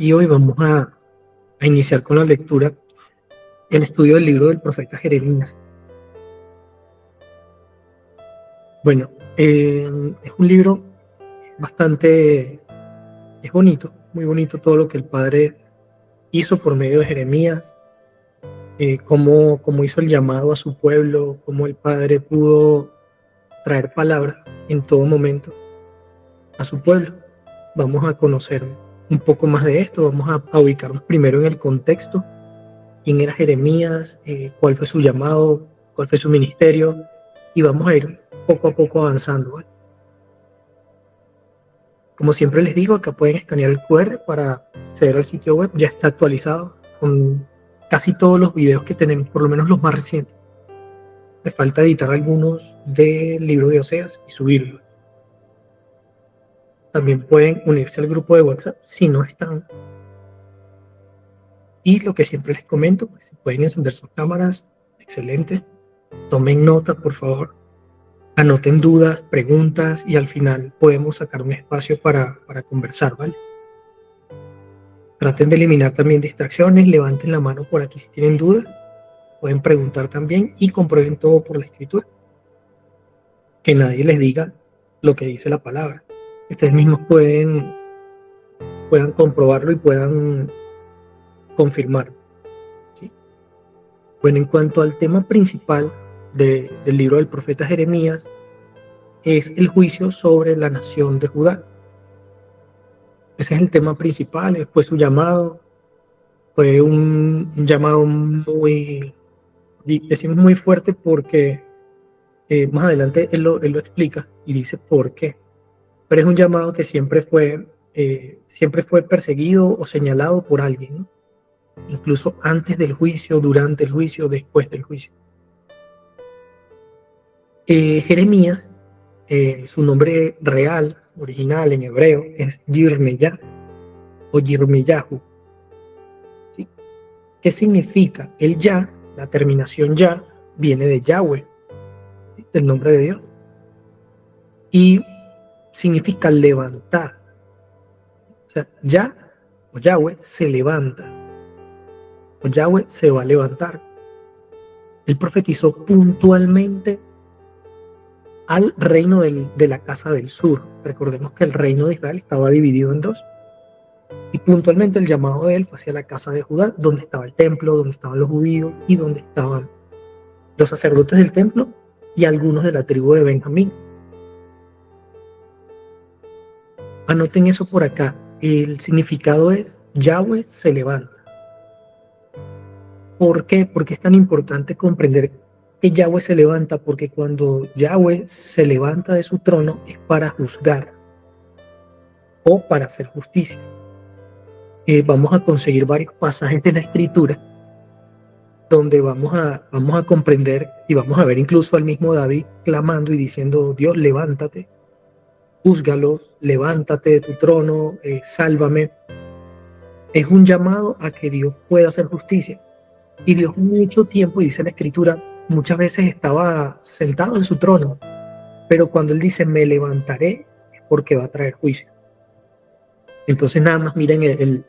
y hoy vamos a iniciar con la lectura, el estudio del libro del profeta Jeremías. Bueno, es un libro bastante, es bonito, muy bonito todo lo que el Padre hizo por medio de Jeremías, cómo hizo el llamado a su pueblo, cómo el Padre pudo traer palabra en todo momento a su pueblo. Vamos a conocer un poco más de esto, vamos a ubicarnos primero en el contexto, quién era Jeremías, cuál fue su llamado, cuál fue su ministerio, y vamos a ir poco a poco avanzando, ¿vale? Como siempre les digo, acá pueden escanear el QR para acceder al sitio web, ya está actualizado con casi todos los videos que tenemos, por lo menos los más recientes. Me falta editar algunos del libro de Oseas y subirlos. También pueden unirse al grupo de WhatsApp si no están. Y lo que siempre les comento, pues, si pueden encender sus cámaras, excelente. Tomen nota, por favor. Anoten dudas, preguntas y al final podemos sacar un espacio para conversar, ¿vale? Traten de eliminar también distracciones, levanten la mano por aquí si tienen dudas, pueden preguntar también y comprueben todo por la escritura. Que nadie les diga lo que dice la palabra. Ustedes mismos puedan comprobarlo y puedan confirmarlo, ¿sí? Bueno, en cuanto al tema principal del libro del profeta Jeremías, es el juicio sobre la nación de Judá. Ese es el tema principal, fue su llamado, fue un llamado muy, decimos muy fuerte porque más adelante él lo explica y dice por qué. Pero es un llamado que siempre fue perseguido o señalado por alguien, ¿no? Incluso antes del juicio, durante el juicio, después del juicio. Jeremías, su nombre real, original en hebreo, es Yirmeyah o Yirmeyahu, ¿sí? ¿Qué significa? El Yah, la terminación Yah, viene de Yahweh, ¿sí? Del nombre de Dios. Y significa levantar. O sea, Yah o Yahweh se levanta. O Yahweh se va a levantar. Él profetizó puntualmente al reino de la casa del sur. Recordemos que el reino de Israel estaba dividido en dos. Y puntualmente el llamado de él fue hacia la casa de Judá, donde estaba el templo, donde estaban los judíos y donde estaban los sacerdotes del templo y algunos de la tribu de Benjamín. Anoten eso por acá. El significado es Yahweh se levanta. ¿Por qué? Porque es tan importante comprender que Yahweh se levanta, porque cuando Yahweh se levanta de su trono es para juzgar o para hacer justicia. Vamos a conseguir varios pasajes de la Escritura donde vamos a comprender y vamos a ver incluso al mismo David clamando y diciendo: Dios, levántate, júzgalos, levántate de tu trono, sálvame. Es un llamado a que Dios pueda hacer justicia. Y Dios mucho tiempo, dice la Escritura, muchas veces estaba sentado en su trono, pero cuando Él dice me levantaré, es porque va a traer juicio. Entonces nada más miren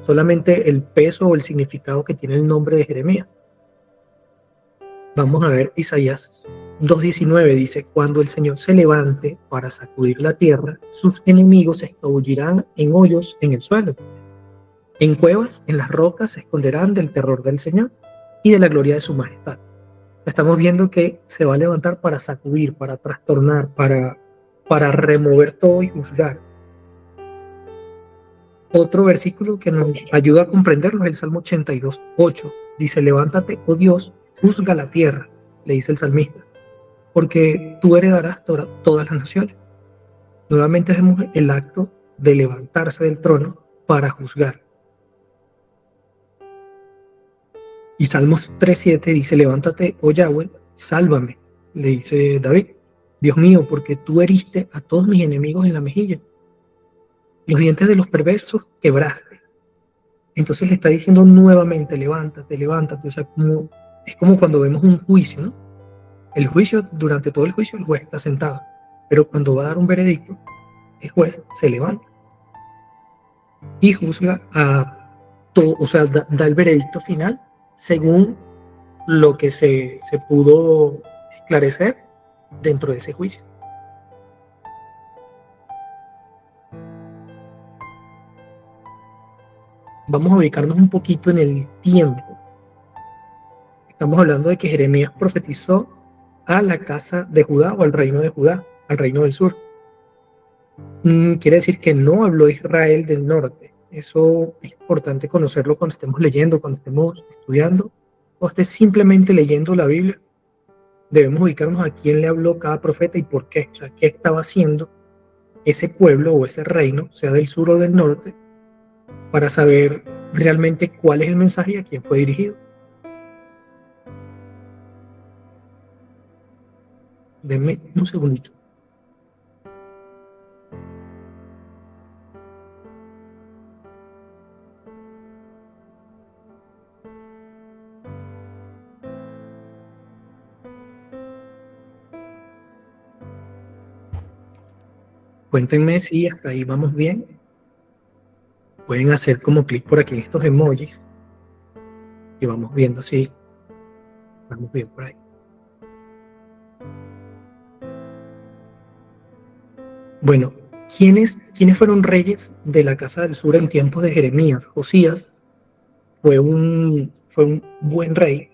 solamente el peso o el significado que tiene el nombre de Jeremías. Vamos a ver Isaías 2:19, dice: cuando el Señor se levante para sacudir la tierra, sus enemigos se escabullirán en hoyos en el suelo. En cuevas, en las rocas, se esconderán del terror del Señor y de la gloria de su majestad. Estamos viendo que se va a levantar para sacudir, para trastornar, para remover todo y juzgar. Otro versículo que nos ayuda a comprenderlo es el Salmo 82:8. Dice: levántate, oh Dios, juzga la tierra, le dice el salmista, porque tú heredarás todas las naciones. Nuevamente vemos el acto de levantarse del trono para juzgar. Y Salmos 3:7 dice: levántate, oh Yahweh, sálvame, le dice David. Dios mío, porque tú heriste a todos mis enemigos en la mejilla. Los dientes de los perversos quebraste. Entonces le está diciendo nuevamente: levántate, levántate. O sea, es como cuando vemos un juicio, ¿no? El juicio, durante todo el juicio, el juez está sentado. Pero cuando va a dar un veredicto, el juez se levanta. y juzga a todo, o sea, da el veredicto final según lo que se pudo esclarecer dentro de ese juicio. Vamos a ubicarnos un poquito en el tiempo. Estamos hablando de que Jeremías profetizó a la casa de Judá o al reino de Judá, al reino del sur. Quiere decir que no habló Israel del norte. Eso es importante conocerlo cuando estemos leyendo, cuando estemos estudiando, o estés simplemente leyendo la Biblia. Debemos ubicarnos a quién le habló cada profeta y por qué. O sea, qué estaba haciendo ese pueblo o ese reino, sea del sur o del norte, para saber realmente cuál es el mensaje y a quién fue dirigido. Denme un segundito. Cuéntenme si hasta ahí vamos bien. Pueden hacer como clic por aquí en estos emojis y vamos viendo si vamos bien por ahí. Bueno, ¿quiénes fueron reyes de la casa del sur en tiempos de Jeremías? Josías fue un buen rey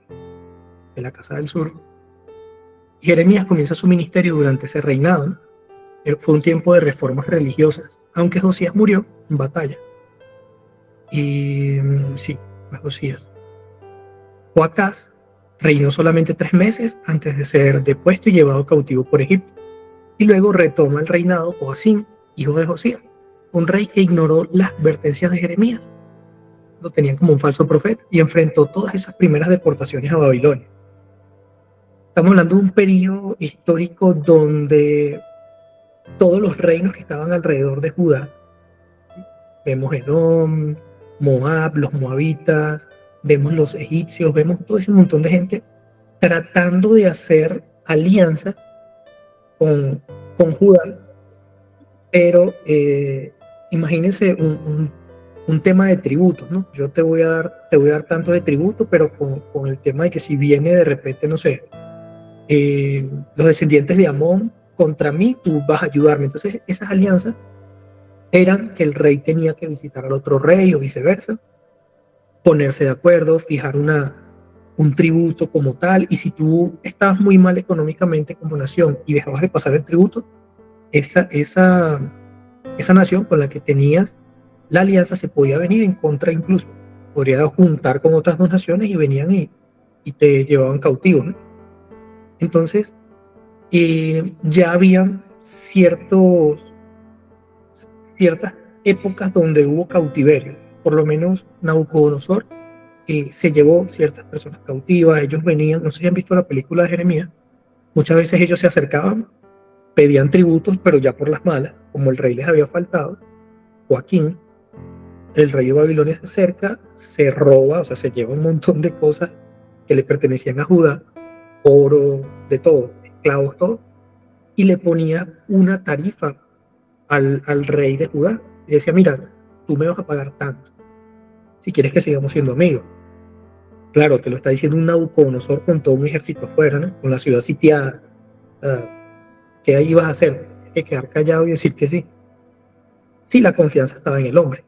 de la casa del sur. Jeremías comienza su ministerio durante ese reinado. Fue un tiempo de reformas religiosas, aunque Josías murió en batalla. Y sí, fue Josías. Joacás reinó solamente 3 meses antes de ser depuesto y llevado cautivo por Egipto. Y luego retoma el reinado Joacim, hijo de Josías, un rey que ignoró las advertencias de Jeremías. Lo tenían como un falso profeta y enfrentó todas esas primeras deportaciones a Babilonia. Estamos hablando de un periodo histórico donde todos los reinos que estaban alrededor de Judá, vemos Edom, Moab, los moabitas, vemos los egipcios, vemos todo ese montón de gente tratando de hacer alianzas con Judá, pero imagínense un tema de tributos, ¿no? Yo te voy a dar tanto de tributo, pero con el tema de que si viene de repente, no sé, los descendientes de Amón contra mí, tú vas a ayudarme. Entonces esas alianzas eran que el rey tenía que visitar al otro rey o viceversa, ponerse de acuerdo, fijar un tributo como tal, y si tú estabas muy mal económicamente como nación y dejabas de pasar el tributo, esa nación con la que tenías la alianza se podía venir en contra incluso, podría juntar con otras 2 naciones y venían y te llevaban cautivo, ¿no? Entonces, ya habían ciertas épocas donde hubo cautiverio. Por lo menos Nabucodonosor se llevó ciertas personas cautivas. Ellos venían, no sé si han visto la película de Jeremías, muchas veces ellos se acercaban, pedían tributos, pero ya por las malas, como el rey les había faltado. Joaquín, el rey de Babilonia, se acerca, se roba, o sea, se lleva un montón de cosas que le pertenecían a Judá, oro, de todo, esclavos, todo, y le ponía una tarifa al rey de Judá. Y decía, mira, tú me vas a pagar tanto, si quieres que sigamos siendo amigos. Claro, te lo está diciendo un Nabucodonosor con todo un ejército afuera, ¿no? Con la ciudad sitiada. ¿Qué ahí vas a hacer? Hay que quedar callado y decir que sí. Sí, la confianza estaba en el hombre,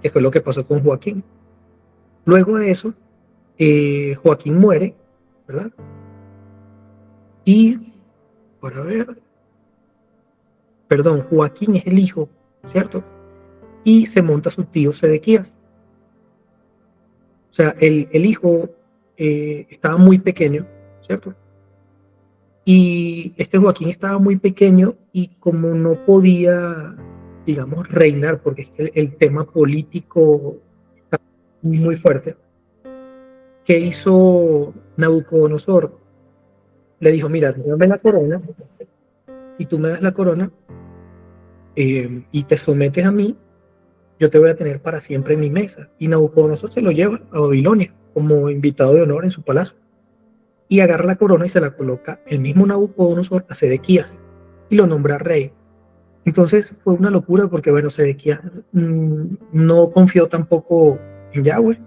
que fue lo que pasó con Joaquín. Luego de eso, Joaquín muere, ¿verdad? Y, para ver, perdón, Joaquín es el hijo, ¿cierto? Y se monta su tío Sedequías. O sea, el hijo estaba muy pequeño, ¿cierto? Y este Joaquín estaba muy pequeño y como no podía, digamos, reinar, porque es que el tema político está muy fuerte, ¿qué hizo Nabucodonosor? Le dijo, mira, dame la corona, si tú me das la corona y te sometes a mí, yo te voy a tener para siempre en mi mesa. Y Nabucodonosor se lo lleva a Babilonia como invitado de honor en su palacio. Y agarra la corona y se la coloca el mismo Nabucodonosor a Sedequías y lo nombra rey. Entonces fue una locura porque, bueno, Sedequías no confió tampoco en Yahweh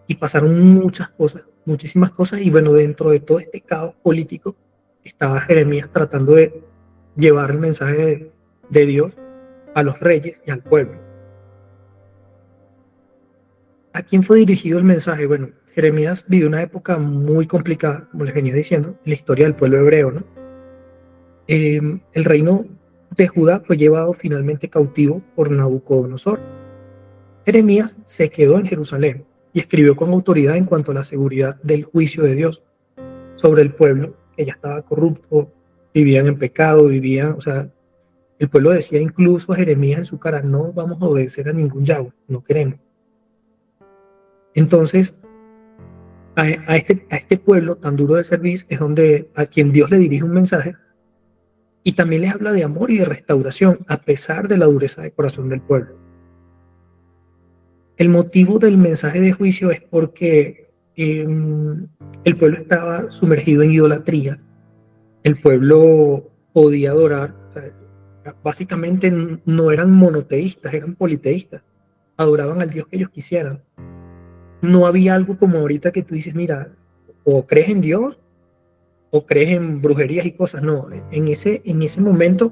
y pasaron muchas cosas, muchísimas cosas. Y bueno, dentro de todo este caos político estaba Jeremías tratando de llevar el mensaje de Dios a los reyes y al pueblo. ¿A quién fue dirigido el mensaje? Bueno, Jeremías vivió una época muy complicada, como les venía diciendo, en la historia del pueblo hebreo, ¿no? El reino de Judá fue llevado finalmente cautivo por Nabucodonosor. Jeremías se quedó en Jerusalén y escribió con autoridad en cuanto a la seguridad del juicio de Dios sobre el pueblo, que ya estaba corrupto, vivían en pecado, o sea, el pueblo decía incluso a Jeremías en su cara: no vamos a obedecer a ningún Yahweh, no queremos. Entonces, a este pueblo tan duro de servir es donde a quien Dios le dirige un mensaje y también les habla de amor y de restauración, a pesar de la dureza de corazón del pueblo. El motivo del mensaje de juicio es porque el pueblo estaba sumergido en idolatría. El pueblo podía adorar, o sea, básicamente no eran monoteístas, eran politeístas. Adoraban al Dios que ellos quisieran. No había algo como ahorita que tú dices: mira, o crees en Dios o crees en brujerías y cosas. No, en ese momento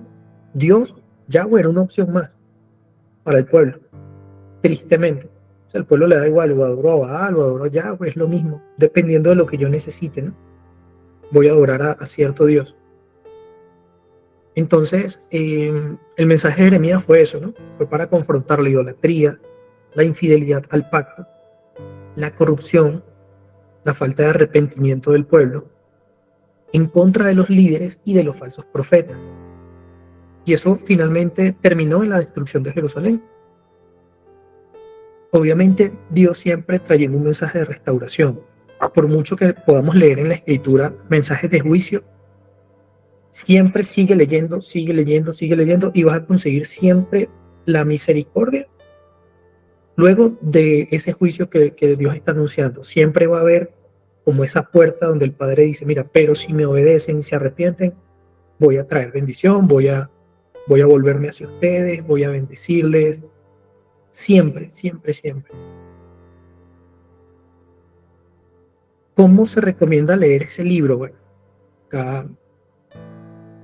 Dios, Yahweh, era una opción más para el pueblo, tristemente. O sea, el pueblo le da igual, o adoro a Baal o adoro a Yahweh, es lo mismo, dependiendo de lo que yo necesite, ¿no? Voy a adorar a cierto Dios. Entonces, el mensaje de Jeremías fue eso, ¿no? Fue para confrontar la idolatría, la infidelidad al pacto, la corrupción, la falta de arrepentimiento del pueblo, en contra de los líderes y de los falsos profetas. Y eso finalmente terminó en la destrucción de Jerusalén. Obviamente, Dios siempre trayendo un mensaje de restauración. Por mucho que podamos leer en la Escritura mensajes de juicio, siempre sigue leyendo, sigue leyendo, sigue leyendo, y vas a conseguir siempre la misericordia luego de ese juicio que Dios está anunciando. Siempre va a haber como esa puerta donde el Padre dice: mira, pero si me obedecen y se arrepienten, voy a traer bendición, voy a volverme hacia ustedes, voy a bendecirles. Siempre, siempre, siempre. ¿Cómo se recomienda leer ese libro? Bueno, acá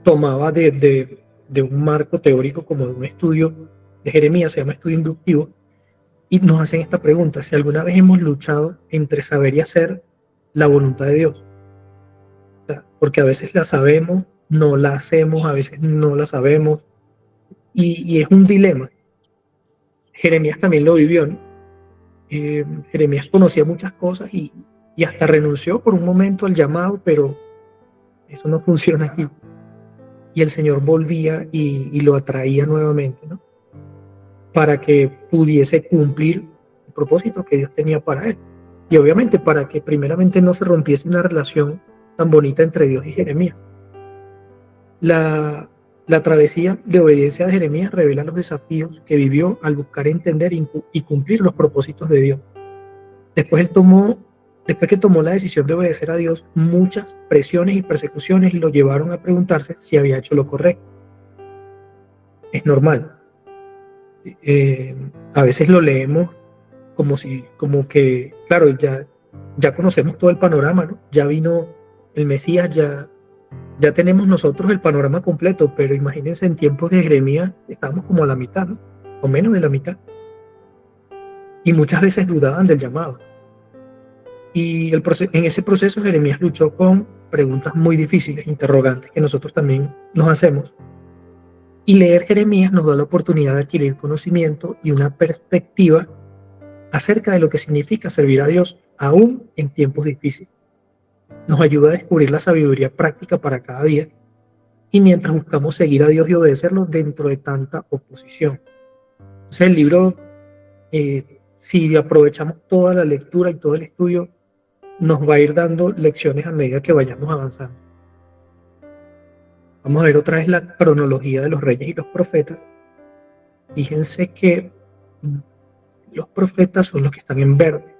tomaba de un marco teórico, como de un estudio de Jeremías, se llama estudio inductivo, y nos hacen esta pregunta: si alguna vez hemos luchado entre saber y hacer la voluntad de Dios. O sea, porque a veces la sabemos, no la hacemos, a veces no la sabemos, y es un dilema. Jeremías también lo vivió, ¿no? Jeremías conocía muchas cosas y hasta renunció por un momento al llamado, pero eso no funciona aquí. Y el Señor volvía y lo atraía nuevamente, ¿no? Para que pudiese cumplir el propósito que Dios tenía para él. Y obviamente para que primeramente no se rompiese una relación tan bonita entre Dios y Jeremías. La travesía de obediencia de Jeremías revela los desafíos que vivió al buscar entender y cumplir los propósitos de Dios. Después que tomó la decisión de obedecer a Dios, muchas presiones y persecuciones lo llevaron a preguntarse si había hecho lo correcto. Es normal. A veces lo leemos como que, claro, ya conocemos todo el panorama, ¿no? Ya vino el Mesías, ya tenemos nosotros el panorama completo, pero imagínense en tiempos de Jeremías estábamos como a la mitad, ¿no? O menos de la mitad. Y muchas veces dudaban del llamado. Y en ese proceso Jeremías luchó con preguntas muy difíciles, interrogantes que nosotros también nos hacemos. Y leer Jeremías nos da la oportunidad de adquirir conocimiento y una perspectiva acerca de lo que significa servir a Dios aún en tiempos difíciles. Nos ayuda a descubrir la sabiduría práctica para cada día y mientras buscamos seguir a Dios y obedecerlo dentro de tanta oposición. Entonces el libro, si aprovechamos toda la lectura y todo el estudio, nos va a ir dando lecciones a medida que vayamos avanzando. Vamos a ver otra vez la cronología de los reyes y los profetas. Fíjense que los profetas son los que están en verde.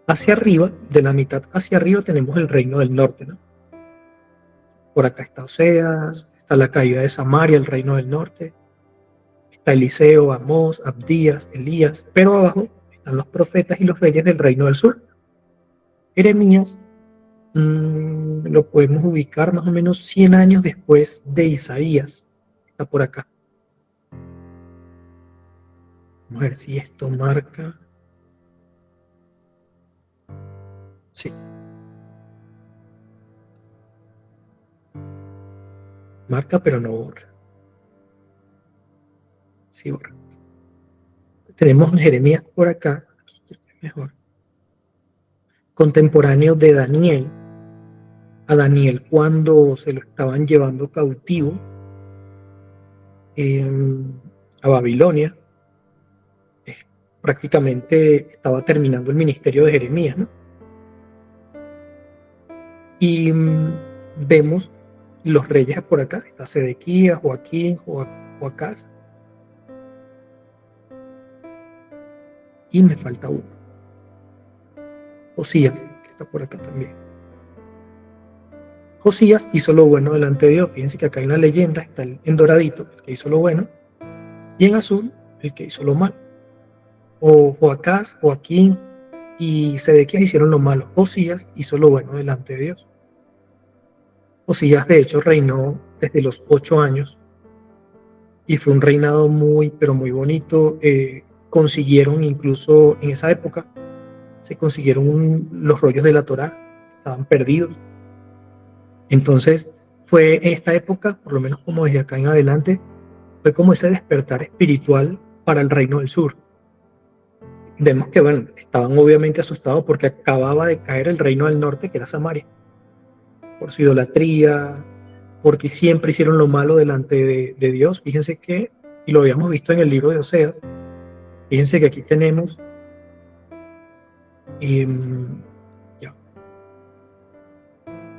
Hacia arriba, de la mitad hacia arriba, tenemos el reino del norte, ¿no? Por acá está Oseas, está la caída de Samaria, el reino del norte, está Eliseo, Amós, Abdías, Elías, pero abajo están los profetas y los reyes del reino del sur. Jeremías lo podemos ubicar más o menos 100 años después de Isaías. Está por acá. Vamos a ver si esto marca. Sí. Marca, pero no borra. Sí, borra. Tenemos Jeremías por acá. Aquí creo que es mejor. Contemporáneo de Daniel. A Daniel cuando se lo estaban llevando cautivo a Babilonia. Prácticamente estaba terminando el ministerio de Jeremías, ¿no? Y vemos los reyes por acá. Está Sedequías, Joaquín, Joacás. Y me falta uno. Josías, que está por acá también. Josías hizo lo bueno delante de Dios. Fíjense que acá en la leyenda está en doradito, el que hizo lo bueno, y en azul, el que hizo lo malo. O Joacás, Joaquín y Sedequías hicieron lo malo. Josías hizo lo bueno delante de Dios. Josías, de hecho, reinó desde los 8 años y fue un reinado muy, pero muy bonito. Consiguieron incluso en esa época, se consiguieron los rollos de la Torá, estaban perdidos. Entonces, fue en esta época, por lo menos como desde acá en adelante, fue como ese despertar espiritual para el reino del sur. Vemos que, bueno, estaban obviamente asustados porque acababa de caer el reino del norte, que era Samaria, por su idolatría, porque siempre hicieron lo malo delante de Dios. Fíjense que, y lo habíamos visto en el libro de Oseas, fíjense que aquí tenemos,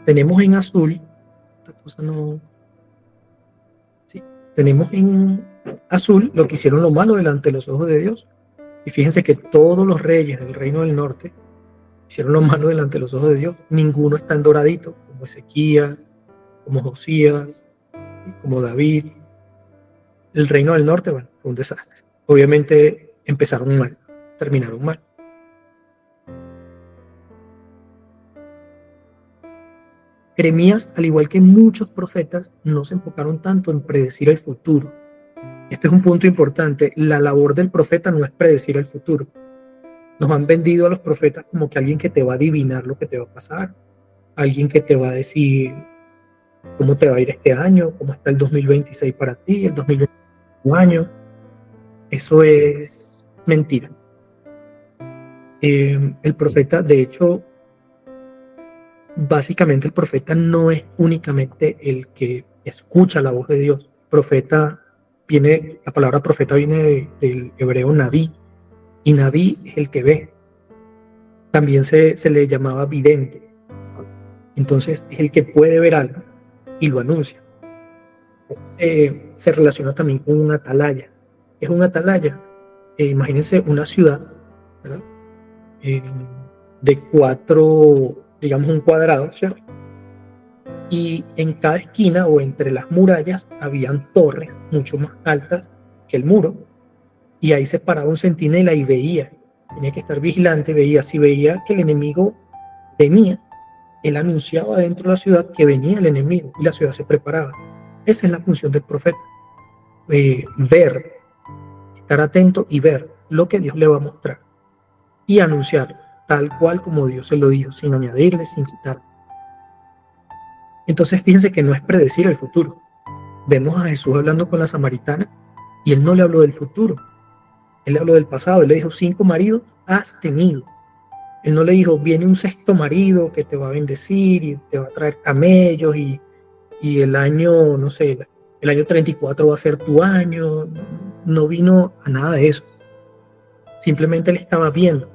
tenemos en azul, esta cosa no, sí, tenemos en azul lo que hicieron lo malo delante de los ojos de Dios. Y fíjense que todos los reyes del reino del norte hicieron lo malo delante de los ojos de Dios. Ninguno está en doradito, como Ezequías, como Josías, como David. El reino del norte, bueno, fue un desastre. Obviamente empezaron mal, terminaron mal. Jeremías, al igual que muchos profetas, no se enfocaron tanto en predecir el futuro. Este es un punto importante. La labor del profeta no es predecir el futuro. Nos han vendido a los profetas como que alguien que te va a adivinar lo que te va a pasar, alguien que te va a decir cómo te va a ir este año, cómo está el 2026 para ti, el 2021 año. Eso es mentira. El profeta, de hecho, básicamente el profeta no es únicamente el que escucha la voz de Dios. Profeta la palabra profeta viene del hebreo naví, y naví es el que ve. También se le llamaba vidente. Entonces es el que puede ver algo y lo anuncia. Se relaciona también con un atalaya. Es un atalaya. Imagínense una ciudad, ¿verdad? De 4, digamos un cuadrado, ¿cierto? Y en cada esquina o entre las murallas habían torres mucho más altas que el muro, y ahí se paraba un centinela y tenía que estar vigilante, si veía que el enemigo venía, él anunciaba dentro de la ciudad que venía el enemigo y la ciudad se preparaba. Esa es la función del profeta, ver, estar atento y ver lo que Dios le va a mostrar y anunciar tal cual como Dios se lo dijo, sin añadirle, sin quitar. Entonces fíjense que no es predecir el futuro. Vemos a Jesús hablando con la samaritana y él no le habló del futuro, él le habló del pasado. Él le dijo: 5 maridos has tenido. Él no le dijo: viene un 6º marido que te va a bendecir y te va a traer camellos y el año, no sé, el año 34 va a ser tu año. No vino a nada de eso. Simplemente él estaba viendo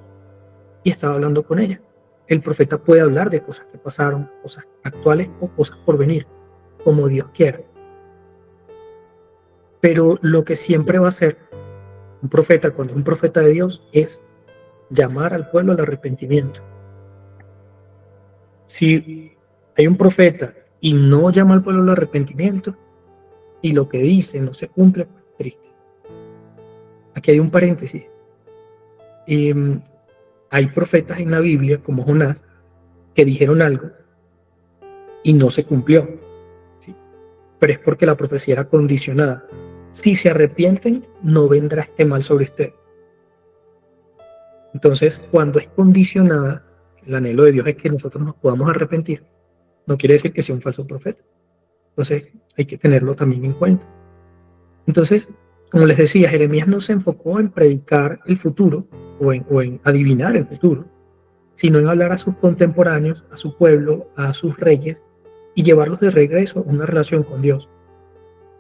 y estaba hablando con ella. El profeta puede hablar de cosas que pasaron, cosas actuales o cosas por venir, como Dios quiera. Pero lo que siempre va a hacer un profeta, cuando es un profeta de Dios, es llamar al pueblo al arrepentimiento. Si hay un profeta y no llama al pueblo al arrepentimiento, y lo que dice no se cumple, pues triste. Aquí hay un paréntesis. Hay profetas en la Biblia, como Jonás, que dijeron algo y no se cumplió, ¿sí? Pero es porque la profecía era condicionada. Si se arrepienten, no vendrá este mal sobre ustedes. Entonces, cuando es condicionada, el anhelo de Dios es que nosotros nos podamos arrepentir. No quiere decir que sea un falso profeta. Entonces, hay que tenerlo también en cuenta. Entonces, como les decía, Jeremías no se enfocó en predicar el futuro o en adivinar el futuro, sino en hablar a sus contemporáneos, a su pueblo, a sus reyes y llevarlos de regreso a una relación con Dios.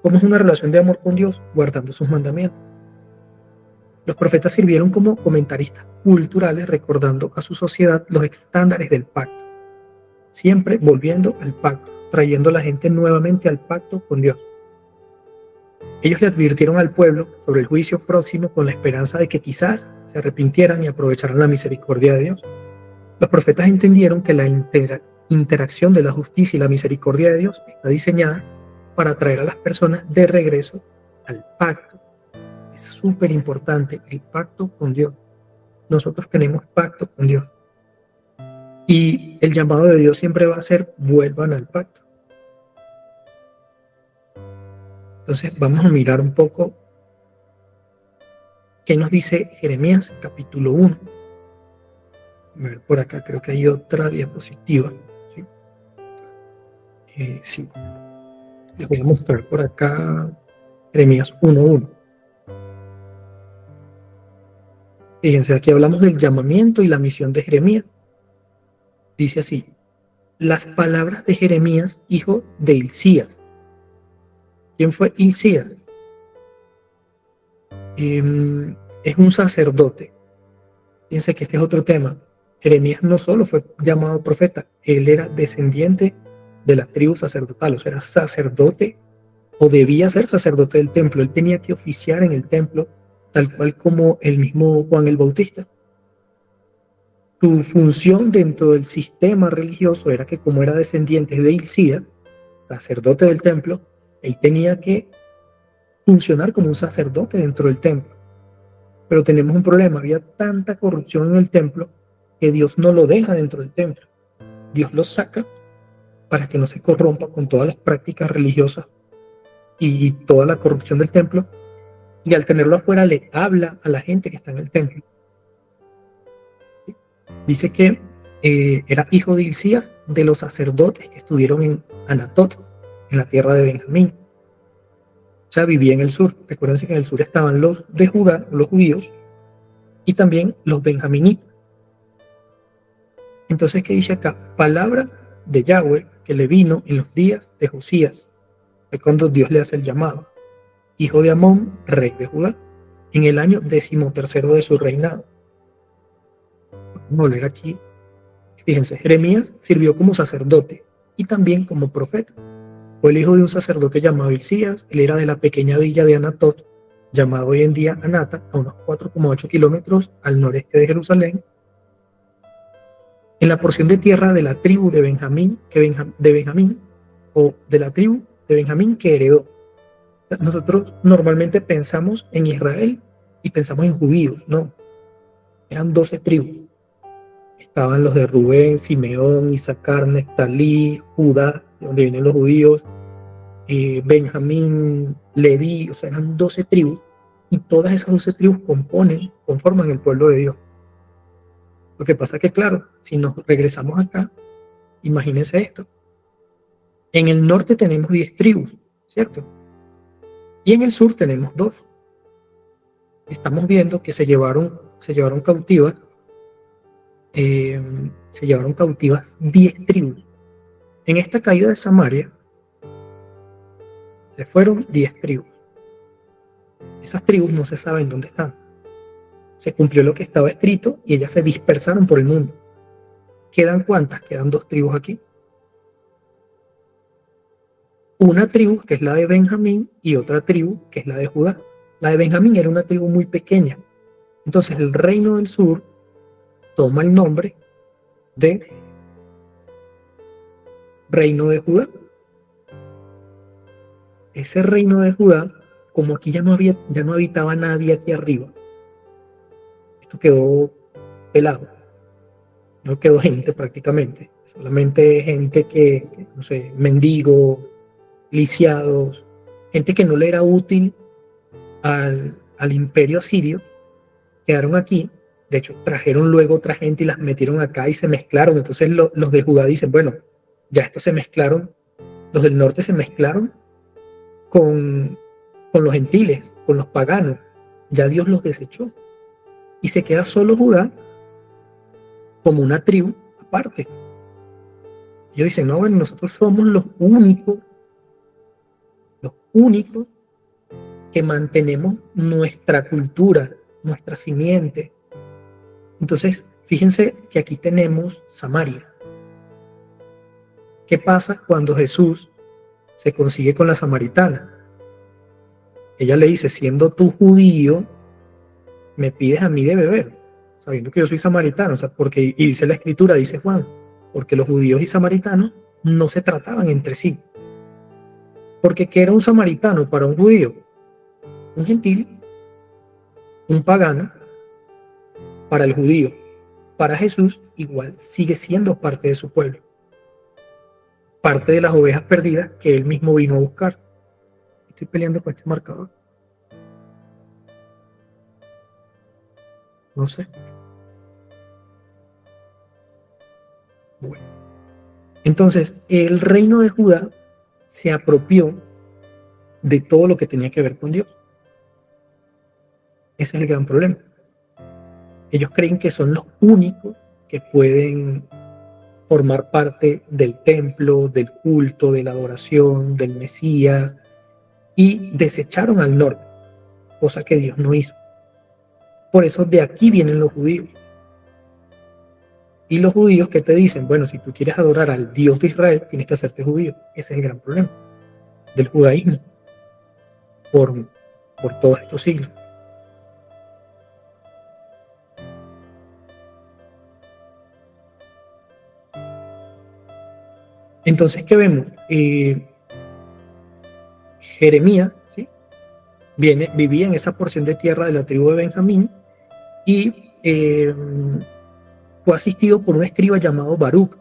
¿Cómo es una relación de amor con Dios? Guardando sus mandamientos. Los profetas sirvieron como comentaristas culturales, recordando a su sociedad los estándares del pacto, siempre volviendo al pacto, trayendo a la gente nuevamente al pacto con Dios. Ellos le advirtieron al pueblo sobre el juicio próximo con la esperanza de que quizás se arrepintieran y aprovecharan la misericordia de Dios. Los profetas entendieron que la interacción de la justicia y la misericordia de Dios está diseñada para traer a las personas de regreso al pacto. Es súper importante el pacto con Dios. Nosotros tenemos pacto con Dios. Y el llamado de Dios siempre va a ser: vuelvan al pacto. Entonces vamos a mirar un poco qué nos dice Jeremías capítulo 1. A ver, por acá creo que hay otra diapositiva. ¿Sí? Sí. Les voy a mostrar por acá Jeremías 1:1. Fíjense, aquí hablamos del llamamiento y la misión de Jeremías. Dice así: las palabras de Jeremías, hijo de Hilcías. ¿Quién fue Hilcías? Es un sacerdote. Fíjense que este es otro tema. Jeremías no solo fue llamado profeta, él era descendiente de la tribu sacerdotal, o sea, era sacerdote o debía ser sacerdote del templo. Él tenía que oficiar en el templo, tal cual como el mismo Juan el Bautista. Su función dentro del sistema religioso era que, como era descendiente de Hilcías, sacerdote del templo, él tenía que funcionar como un sacerdote dentro del templo. Pero tenemos un problema: había tanta corrupción en el templo que Dios no lo deja dentro del templo. Dios lo saca para que no se corrompa con todas las prácticas religiosas y toda la corrupción del templo, y al tenerlo afuera le habla a la gente que está en el templo. Dice que era hijo de Hilcías, de los sacerdotes que estuvieron en Anatot, en la tierra de Benjamín. O sea, vivía en el sur. Recuérdense que en el sur estaban los de Judá, los judíos, y también los benjaminitas. Entonces, ¿qué dice acá? Palabra de Yahweh que le vino en los días de Josías, es cuando Dios le hace el llamado, hijo de Amón, rey de Judá, en el año 13º de su reinado. Vamos a leer aquí. Fíjense, Jeremías sirvió como sacerdote y también como profeta. Fue el hijo de un sacerdote llamado Hilcías. Él era de la pequeña villa de Anatot, llamada hoy en día Anata, a unos 4,8 kilómetros al noreste de Jerusalén, en la porción de tierra de la tribu de Benjamín, o de la tribu de Benjamín que heredó. O sea, nosotros normalmente pensamos en Israel y pensamos en judíos, no. Eran 12 tribus. Estaban los de Rubén, Simeón, Isaacar, Neftalí, Judá, de donde vienen los judíos, Benjamín, Leví, o sea, eran 12 tribus, y todas esas 12 tribus conforman el pueblo de Dios. Lo que pasa es que, claro, si nos regresamos acá, imagínense esto. En el norte tenemos 10 tribus, ¿cierto? Y en el sur tenemos 2. Estamos viendo que se llevaron cautivas 10 tribus. En esta caída de Samaria se fueron 10 tribus. Esas tribus no se saben dónde están. Se cumplió lo que estaba escrito y ellas se dispersaron por el mundo. ¿Quedan cuántas? Quedan 2 tribus aquí. Una tribu que es la de Benjamín y otra tribu que es la de Judá. La de Benjamín era una tribu muy pequeña. Entonces el reino del sur toma el nombre de reino de Judá. ese reino de Judá, como aquí ya no habitaba nadie aquí arriba, esto quedó pelado, no quedó gente prácticamente, solamente gente que no sé, mendigos, lisiados, gente que no le era útil al imperio asirio, quedaron aquí. De hecho, trajeron luego otra gente y las metieron acá y se mezclaron. Entonces los de Judá dicen, bueno, ya estos se mezclaron, los del norte se mezclaron con, con los gentiles, con los paganos. Ya Dios los desechó. Y se queda solo Judá como una tribu aparte. Ellos dicen, no, bueno, nosotros somos los únicos que mantenemos nuestra cultura, nuestra simiente. Entonces, fíjense que aquí tenemos Samaria. ¿Qué pasa cuando Jesús se consigue con la samaritana? Ella le dice, siendo tú judío, me pides a mí de beber, sabiendo que yo soy samaritano. O sea, porque, y dice la escritura, dice Juan, porque los judíos y samaritanos no se trataban entre sí. Porque ¿qué era un samaritano para un judío? Un gentil, un pagano, para el judío. Para Jesús, igual sigue siendo parte de su pueblo. Parte de las ovejas perdidas que él mismo vino a buscar. Estoy peleando con este marcador. No sé. Bueno. Entonces, el reino de Judá se apropió de todo lo que tenía que ver con Dios. Ese es el gran problema. Ellos creen que son los únicos que pueden formar parte del templo, del culto, de la adoración, del Mesías, y desecharon al norte, cosa que Dios no hizo. Por eso de aquí vienen los judíos. Y los judíos que te dicen, bueno, si tú quieres adorar al Dios de Israel, tienes que hacerte judío. Ese es el gran problema del judaísmo por todos estos siglos. Entonces, ¿qué vemos? Jeremías, ¿sí? Vivía en esa porción de tierra de la tribu de Benjamín y fue asistido por un escriba llamado Baruch.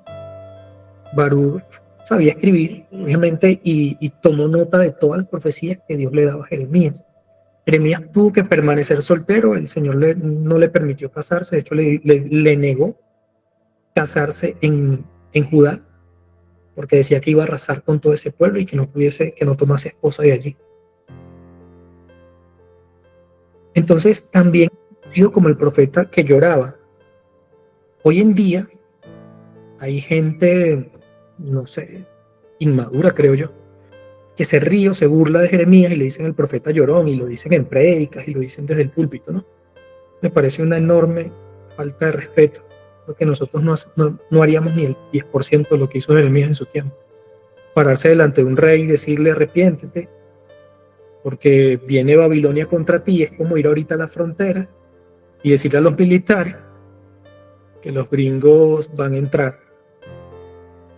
Baruch sabía escribir, obviamente, y tomó nota de todas las profecías que Dios le daba a Jeremías. Jeremías tuvo que permanecer soltero, el Señor no le permitió casarse, de hecho le negó casarse en Judá, porque decía que iba a arrasar con todo ese pueblo y que no tomase esposa de allí. Entonces también sido como el profeta que lloraba. Hoy en día hay gente, no sé, inmadura creo yo, que se ríe o se burla de Jeremías y le dicen el profeta llorón, y lo dicen en prédicas y lo dicen desde el púlpito, ¿no? Me parece una enorme falta de respeto, porque nosotros no haríamos ni el 10% de lo que hizo Jeremías en su tiempo. Pararse delante de un rey y decirle arrepiéntete, porque viene Babilonia contra ti, es como ir ahorita a la frontera y decirle a los militares que los gringos van a entrar,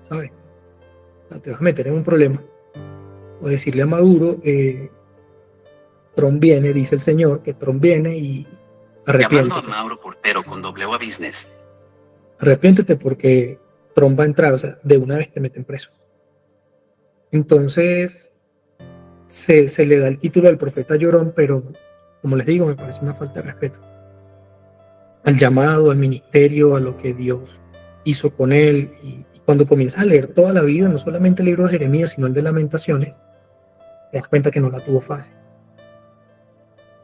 ¿sabes? O sea, te vas a meter en un problema. O decirle a Maduro, Trump viene, dice el señor, que Trump viene y arrepiéntete. Llamando a Mauro Portero con W Business. Arrepiéntete porque Trump va a entrar, o sea, de una vez te meten preso. Entonces, se le da el título al profeta llorón, pero como les digo, me parece una falta de respeto al llamado, al ministerio, a lo que Dios hizo con él. Y cuando comienzas a leer toda la vida, no solamente el libro de Jeremías, sino el de Lamentaciones, te das cuenta que no la tuvo fácil.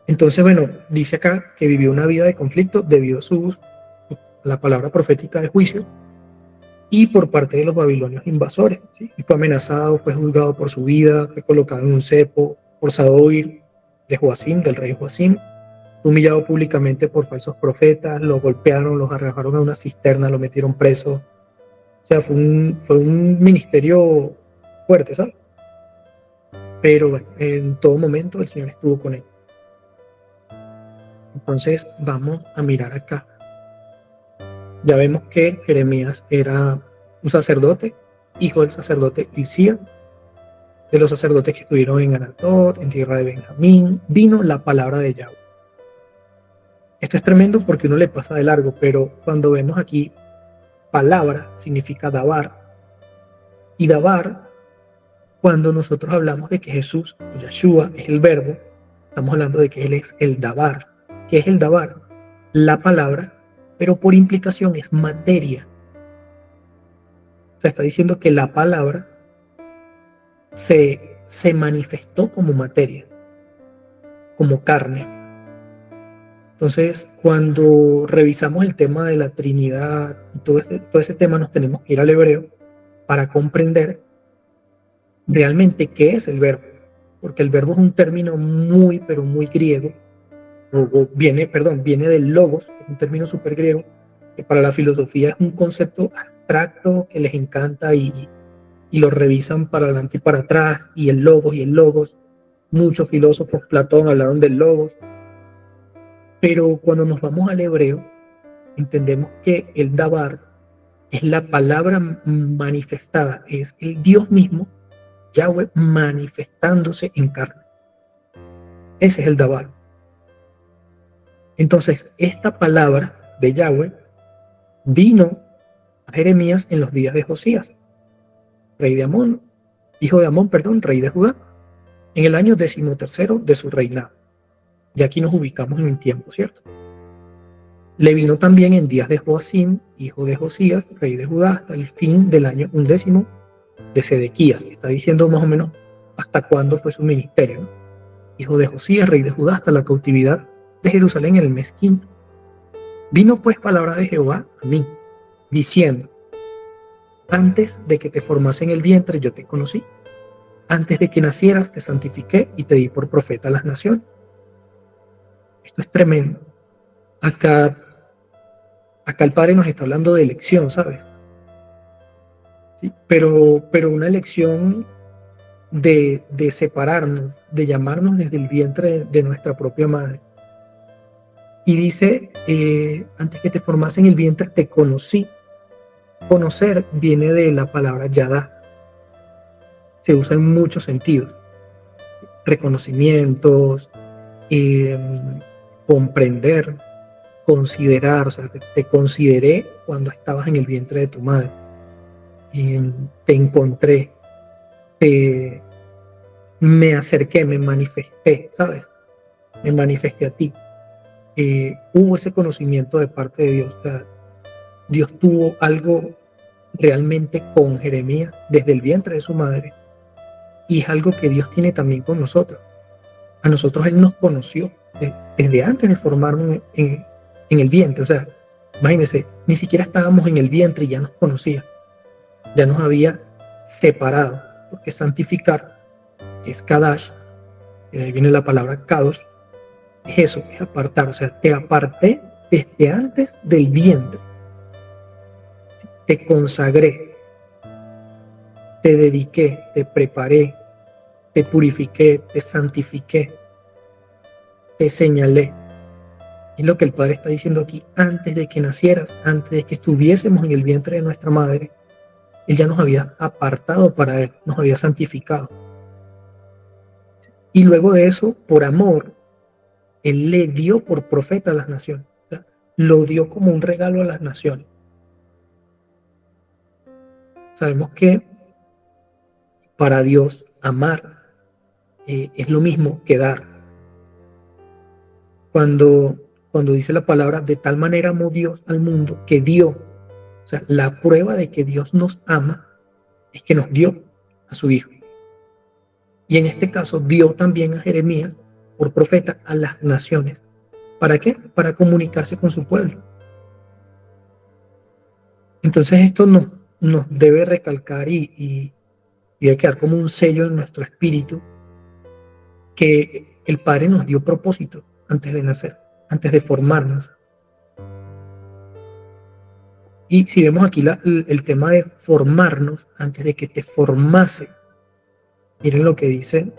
Entonces, bueno, dice acá que vivió una vida de conflicto debido a la palabra profética de juicio y por parte de los babilonios invasores, ¿sí? Y fue amenazado, fue juzgado por su vida, fue colocado en un cepo, forzado a huir de Joacim, del rey Joacim, humillado públicamente por falsos profetas, lo golpearon, los arrojaron a una cisterna, lo metieron preso. O sea, fue un ministerio fuerte, ¿sabes? Pero bueno, en todo momento el Señor estuvo con él. Entonces vamos a mirar acá. Ya vemos que Jeremías era un sacerdote, hijo del sacerdote Hilcías. de los sacerdotes que estuvieron en Anatot, en tierra de Benjamín, vino la palabra de Yahweh. Esto es tremendo porque uno le pasa de largo, pero cuando vemos aquí palabra significa dabar. Y dabar, cuando nosotros hablamos de que Jesús, Yahshua, es el verbo, estamos hablando de que Él es el dabar. ¿Qué es el dabar? La palabra, pero por implicación es materia. O sea, está diciendo que la palabra se manifestó como materia, como carne. Entonces, cuando revisamos el tema de la Trinidad y todo ese tema, nos tenemos que ir al hebreo para comprender realmente qué es el verbo. Porque el verbo es un término muy, pero muy griego, viene del logos, que es un término súper griego, que para la filosofía es un concepto abstracto que les encanta y lo revisan para adelante y para atrás, y el logos, muchos filósofos, Platón, hablaron del logos. Pero cuando nos vamos al hebreo, entendemos que el dabar es la palabra manifestada, es el Dios mismo, Yahweh, manifestándose en carne. Ese es el dabar. Entonces, esta palabra de Yahweh vino a Jeremías en los días de Josías, rey de Amón, hijo de Amón, rey de Judá, en el año 13º de su reinado. Y aquí nos ubicamos en el tiempo, ¿cierto? Le vino también en días de Joacim, hijo de Josías, rey de Judá, hasta el fin del año 11 de Sedequías. Está diciendo más o menos hasta cuándo fue su ministerio, ¿no? Hijo de Josías, rey de Judá, hasta la cautividad de Jerusalén en el mes quinto. Vino pues palabra de Jehová a mí, diciendo: antes de que te formase en el vientre yo te conocí, antes de que nacieras te santifiqué y te di por profeta a las naciones. Esto es tremendo. Acá el Padre nos está hablando de elección, ¿sabes? ¿Sí? Pero una elección de separarnos, de llamarnos desde el vientre de nuestra propia madre. Y dice, antes que te formase en el vientre te conocí. Conocer viene de la palabra yadá. Se usa en muchos sentidos. Reconocimientos, comprender, considerar. O sea, te consideré cuando estabas en el vientre de tu madre. Te encontré, me acerqué, me manifesté, ¿sabes? Me manifesté a ti. Hubo ese conocimiento de parte de Dios. O sea, Dios tuvo algo realmente con Jeremías desde el vientre de su madre, y es algo que Dios tiene también con nosotros. A nosotros Él nos conoció desde antes de formarnos en el vientre. O sea, imagínense, ni siquiera estábamos en el vientre y ya nos conocía, ya nos había separado, porque santificar, que es Kadash, de ahí viene la palabra Kadosh, es eso, es apartar. O sea, te aparté desde antes del vientre, te consagré, te dediqué, te preparé, te purifiqué, te santifiqué, te señalé. Es lo que el Padre está diciendo aquí: antes de que nacieras, antes de que estuviésemos en el vientre de nuestra madre, Él ya nos había apartado para Él, nos había santificado. Y luego de eso, por amor, Él le dio por profeta a las naciones. O sea, lo dio como un regalo a las naciones. Sabemos que para Dios amar es lo mismo que dar. Cuando dice la palabra, de tal manera amó Dios al mundo que dio. O sea, la prueba de que Dios nos ama es que nos dio a su Hijo. Y en este caso dio también a Jeremías por profeta a las naciones. ¿Para qué? Para comunicarse con su pueblo. Entonces esto nos debe recalcar y debe quedar como un sello en nuestro espíritu, que el Padre nos dio propósito antes de nacer, antes de formarnos. Y si vemos aquí el tema de formarnos antes de que te formase, miren lo que dice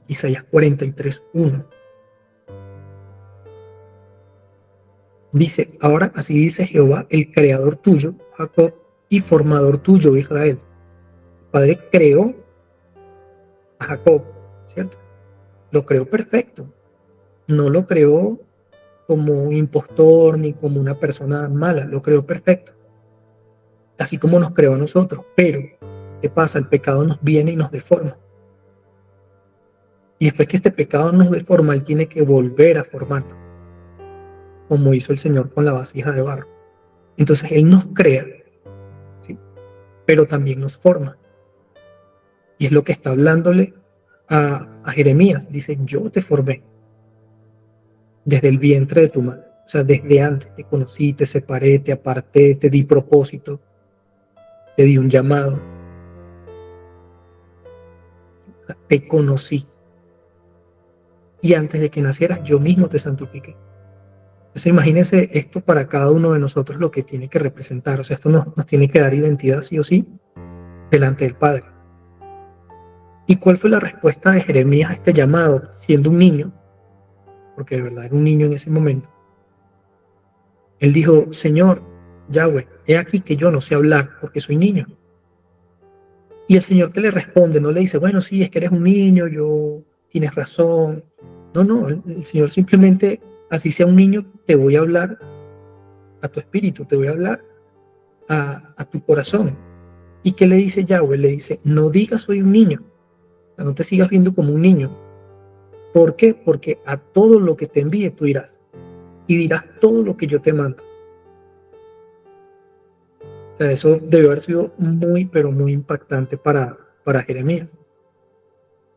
Isaías 43:1. Dice: ahora así dice Jehová, el creador tuyo, Jacob, y formador tuyo, Israel. Padre creó a Jacob, ¿cierto? Lo creó perfecto. No lo creó como un impostor ni como una persona mala, lo creó perfecto. Así como nos creó a nosotros. Pero, ¿qué pasa? El pecado nos viene y nos deforma. Y después que este pecado nos deforma, Él tiene que volver a formarnos, como hizo el Señor con la vasija de barro. Entonces Él nos crea, ¿sí? Pero también nos forma. Y es lo que está hablándole a Jeremías. Dice, yo te formé desde el vientre de tu madre. O sea, desde antes te conocí, te separé, te aparté, te di propósito, te di un llamado. O sea, te conocí. Y antes de que nacieras, yo mismo te santifiqué. Entonces imagínense esto para cada uno de nosotros lo que tiene que representar. O sea, esto nos tiene que dar identidad sí o sí delante del Padre. ¿Y cuál fue la respuesta de Jeremías a este llamado, siendo un niño? Porque de verdad era un niño en ese momento. Él dijo, Señor, Yahweh, he aquí que yo no sé hablar porque soy niño. Y el Señor que le responde, no le dice, bueno, sí, es que eres un niño, tienes razón. No, el Señor simplemente, así sea un niño, te voy a hablar a tu espíritu, te voy a hablar a tu corazón. ¿Y qué le dice Yahweh? Le dice, no digas soy un niño, o sea, no te sigas viendo como un niño. ¿Por qué? Porque a todo lo que te envíe tú irás y dirás todo lo que yo te mando. O sea, eso debe haber sido muy, pero muy impactante para Jeremías.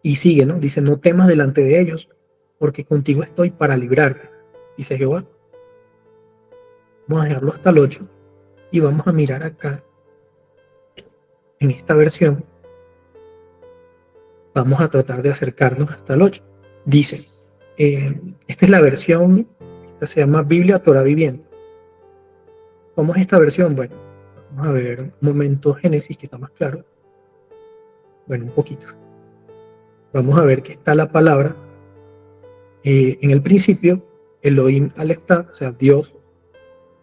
Y sigue, ¿no? Dice, no temas delante de ellos, porque contigo estoy para librarte, dice Jehová. Vamos a dejarlo hasta el 8 y vamos a mirar acá, en esta versión, vamos a tratar de acercarnos hasta el 8. Dice, esta es la versión, esta se llama Biblia Torah Viviente. ¿Cómo es esta versión? Bueno, vamos a ver un momento Génesis que está más claro. Bueno, un poquito. Vamos a ver que está la palabra en el principio, Elohim Aleftad, o sea, Dios,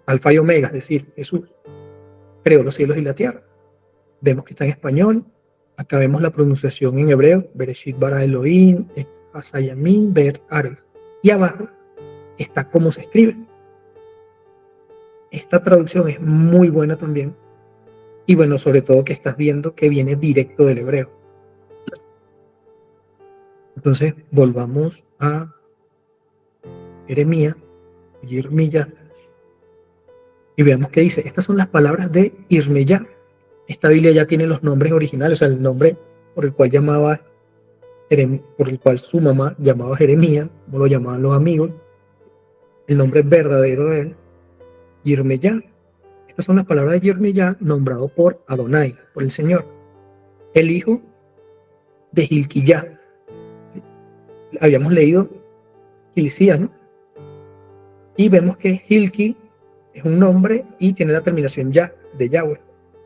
Alfa y Omega, es decir, Jesús, creó los cielos y la tierra. Vemos que está en español. Acá vemos la pronunciación en hebreo, Bereshit bara Elohim, Hasayamin, Bet Ares. Y abajo está cómo se escribe. Esta traducción es muy buena también. Y bueno, sobre todo que estás viendo que viene directo del hebreo. Entonces, volvamos a Jeremías, Yirmiyah, y veamos qué dice. Estas son las palabras de Yirmiyah. Esta Biblia ya tiene los nombres originales, o sea, el nombre por el cual por el cual su mamá llamaba Jeremías, como lo llamaban los amigos, el nombre verdadero de él, Yirmiyah. Estas son las palabras de Yirmiyah, nombrado por Adonai, por el Señor, el hijo de Hilquiyah. ¿Sí? Habíamos leído Hilcías, ¿no? Y vemos que Hilki es un nombre y tiene la terminación Ya, de Yahweh,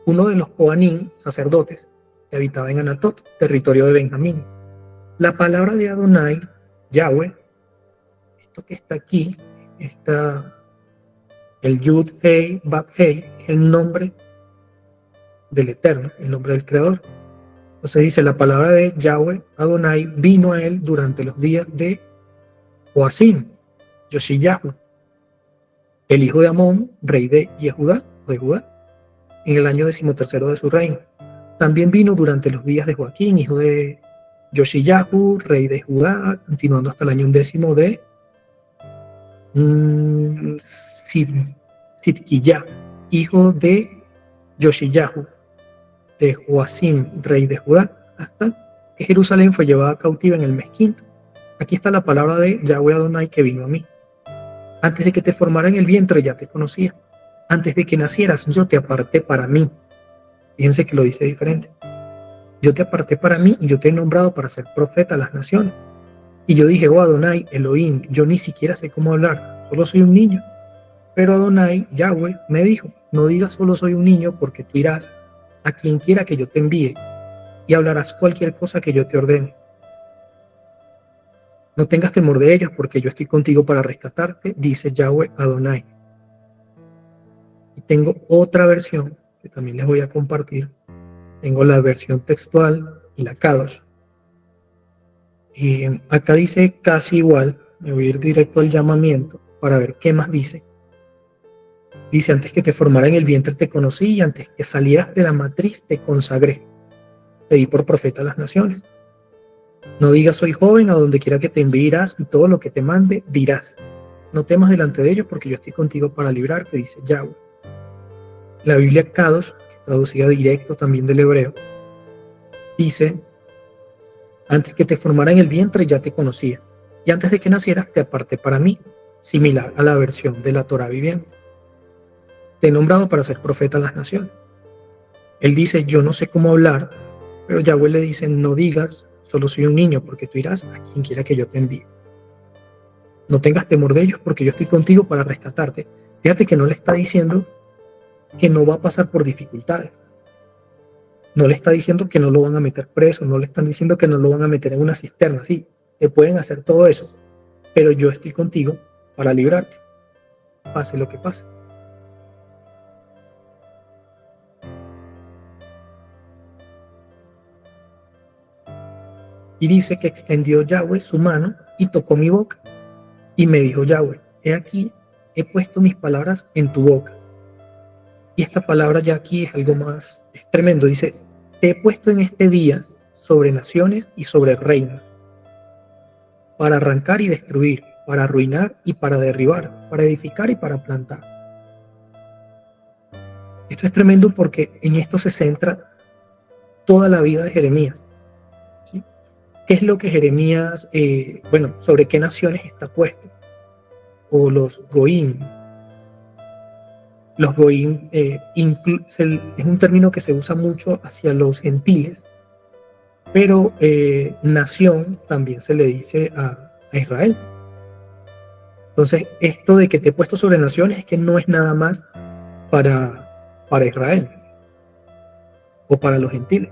uno de los Kohanim, sacerdotes, que habitaba en Anatot, territorio de Benjamín. La palabra de Adonai, Yahweh, esto que está aquí, el Yud, Hei, Bab, Hei, es el nombre del Eterno, el nombre del Creador. Entonces dice, la palabra de Yahweh, Adonai, vino a él durante los días de Joacim, Yoshiyahu, el hijo de Amón, rey de Judá, en el año 13 de su reino. También vino durante los días de Joaquín, hijo de Yoshiyahu, rey de Judá, continuando hasta el año 11 de Sidquiyah, hijo de Yoshiyahu, de Joacim, rey de Judá, hasta que Jerusalén fue llevada cautiva en el mes quinto. Aquí está la palabra de Yahweh Adonai que vino a mí. Antes de que te formara en el vientre ya te conocía. Antes de que nacieras yo te aparté para mí. Fíjense que lo dice diferente. Yo te aparté para mí y yo te he nombrado para ser profeta a las naciones. Y yo dije, oh Adonai, Elohim, yo ni siquiera sé cómo hablar, solo soy un niño. Pero Adonai, Yahweh, me dijo, no digas solo soy un niño, porque tú irás a quien quiera que yo te envíe y hablarás cualquier cosa que yo te ordene. No tengas temor de ellos, porque yo estoy contigo para rescatarte, dice Yahweh Adonai. Y tengo otra versión que también les voy a compartir, Tengo la versión textual y la Kadosh. Y acá dice casi igual. Me voy a ir directo al llamamiento para ver qué más dice. Dice, antes que te formara en el vientre te conocí y antes que salieras de la matriz te consagré. Te di por profeta a las naciones. No digas soy joven, a donde quiera que te envíe irás y todo lo que te mande dirás. No temas delante de ellos porque yo estoy contigo para librarte, dice Yahweh. La Biblia Kadosh, traducida directo también del hebreo, dice, antes que te formara en el vientre ya te conocía, y antes de que nacieras te aparté para mí, similar a la versión de la Torá viviente. Te he nombrado para ser profeta a las naciones. Él dice, yo no sé cómo hablar, pero Yahweh le dice, no digas, solo soy un niño, porque tú irás a quien quiera que yo te envíe. No tengas temor de ellos, porque yo estoy contigo para rescatarte. Fíjate que no le está diciendo que no va a pasar por dificultades. No le está diciendo que no lo van a meter preso, no le están diciendo que no lo van a meter en una cisterna. Sí, te pueden hacer todo eso, pero yo estoy contigo para librarte, pase lo que pase. Y dice que extendió Yahweh su mano y tocó mi boca. Y me dijo Yahweh, he aquí, he puesto mis palabras en tu boca. Y esta palabra ya aquí es algo más, es tremendo. Dice, te he puesto en este día sobre naciones y sobre reinos, para arrancar y destruir, para arruinar y para derribar, para edificar y para plantar. Esto es tremendo porque en esto se centra toda la vida de Jeremías. ¿Sí? ¿Qué es lo que Jeremías, sobre qué naciones está puesto? O los Goim. Los Goim es un término que se usa mucho hacia los gentiles, pero nación también se le dice a Israel. Entonces, esto de que te he puesto sobre naciones es que no es nada más para Israel o para los gentiles.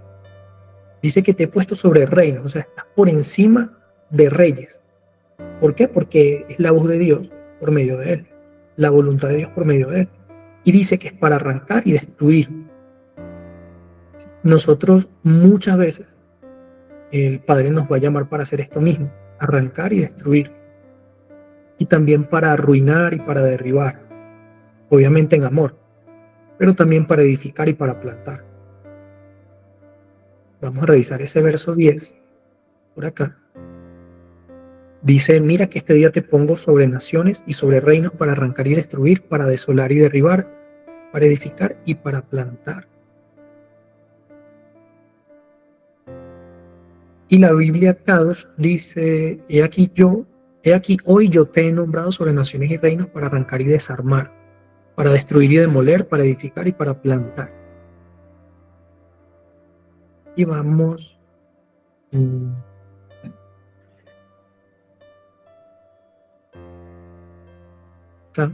Dice que te he puesto sobre reinos, o sea, estás por encima de reyes. ¿Por qué? Porque es la voz de Dios por medio de él, la voluntad de Dios por medio de él. Y dice que es para arrancar y destruir. Nosotros muchas veces el Padre nos va a llamar para hacer esto mismo, arrancar y destruir. Y también para arruinar y para derribar, obviamente en amor, pero también para edificar y para plantar. Vamos a revisar ese verso 10, por acá. Dice, mira que este día te pongo sobre naciones y sobre reinos para arrancar y destruir, para desolar y derribar, para edificar y para plantar. Y la Biblia Kadosh dice, he aquí hoy yo te he nombrado sobre naciones y reinos para arrancar y desarmar, para destruir y demoler, para edificar y para plantar. Y vamos acá.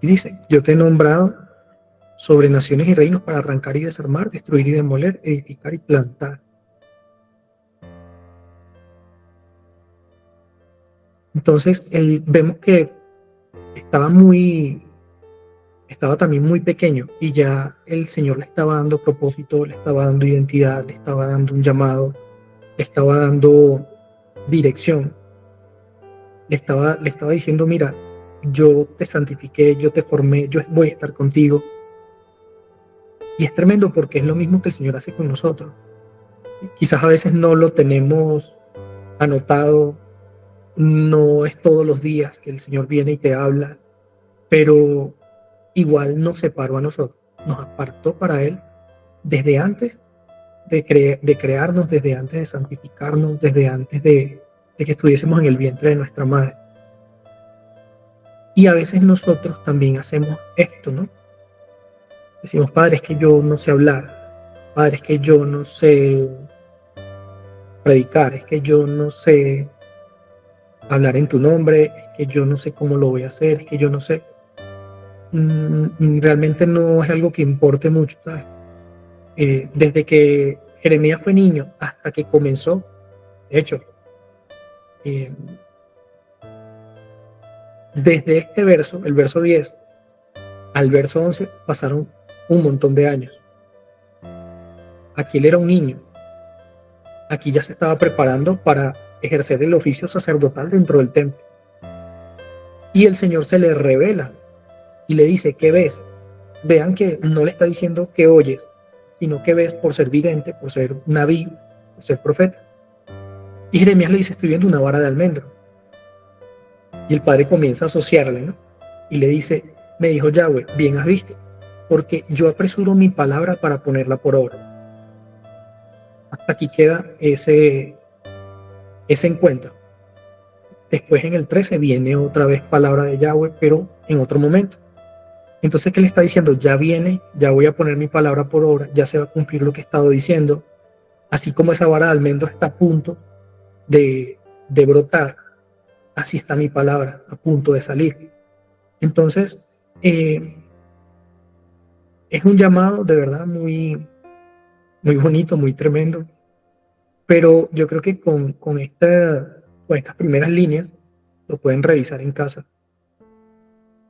Y dice, yo te he nombrado sobre naciones y reinos para arrancar y desarmar, destruir y demoler, edificar y plantar. Entonces, vemos que estaba también muy pequeño y ya el Señor le estaba dando propósito, le estaba dando identidad, le estaba dando un llamado, le estaba dando dirección. Le estaba diciendo, mira, yo te santifiqué, yo te formé, yo voy a estar contigo. Y es tremendo porque es lo mismo que el Señor hace con nosotros. Quizás a veces no lo tenemos anotado, no es todos los días que el Señor viene y te habla, pero igual nos separó a nosotros, nos apartó para Él desde antes de crearnos, desde antes de santificarnos, desde antes de que estuviésemos en el vientre de nuestra madre. Y a veces nosotros también hacemos esto, ¿no? Decimos, Padre, es que yo no sé hablar, Padre, es que yo no sé predicar, es que yo no sé hablar en tu nombre, es que yo no sé cómo lo voy a hacer, es que yo no sé. Realmente no es algo que importe mucho, ¿sabes? Desde que Jeremías fue niño hasta que comenzó, de hecho, desde este verso, el verso 10, al verso 11, pasaron un montón de años. Aquí él era un niño. Aquí ya se estaba preparando para ejercer el oficio sacerdotal dentro del templo. Y el Señor se le revela y le dice, ¿qué ves? Vean que no le está diciendo que oyes, sino que ves por ser vidente, por ser naví, por ser profeta. Y Jeremías le dice, estoy viendo una vara de almendro. Y el padre comienza a asociarle, ¿no? Y le dice, me dijo Yahweh, bien has visto, porque yo apresuro mi palabra para ponerla por obra. Hasta aquí queda ese encuentro. Después en el 13 viene otra vez palabra de Yahweh, pero en otro momento. Entonces, ¿qué le está diciendo? Ya viene, ya voy a poner mi palabra por obra, ya se va a cumplir lo que he estado diciendo. Así como esa vara de almendro está a punto de brotar, así está mi palabra a punto de salir. Entonces, es un llamado de verdad muy, muy bonito, muy tremendo. Pero yo creo que con estas primeras líneas lo pueden revisar en casa.